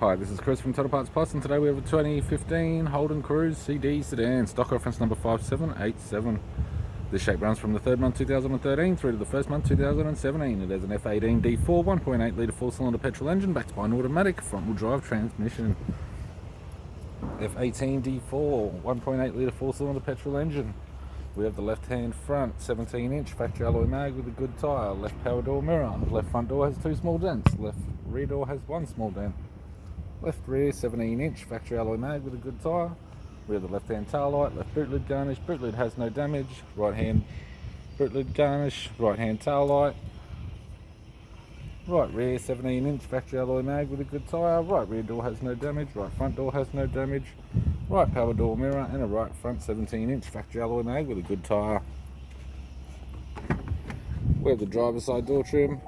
Hi, this is Chris from Total Parts Plus, and today we have a 2015 Holden Cruze CD Sedan, stock reference number 5787. This shape runs from the 3rd month 2013 through to the 1st month 2017. It has an F18 D4 1.8 litre 4-cylinder petrol engine backed by an automatic front-wheel drive transmission. F18 D4 1.8 litre 4-cylinder petrol engine. We have the left-hand front 17-inch factory alloy mag with a good tyre, left power door mirror, left front door has 2 small dents, left rear door has 1 small dent. Left rear 17-inch factory alloy mag with a good tyre. We have the left hand tail light, left boot lid garnish, boot lid has no damage, right hand boot lid garnish, right hand tail light. Right rear 17-inch factory alloy mag with a good tyre, right rear door has no damage, right front door has no damage, right power door mirror and a right front 17-inch factory alloy mag with a good tyre. We have the driver's side door trim,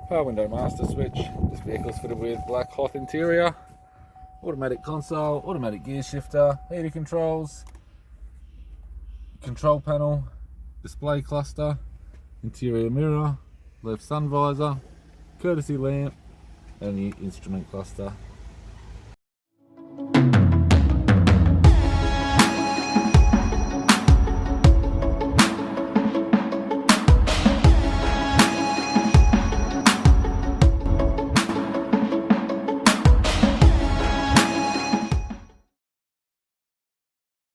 power window master switch. This vehicle is fitted with black cloth interior, automatic console, automatic gear shifter, heater controls, control panel, display cluster, interior mirror, left sun visor, courtesy lamp and the instrument cluster.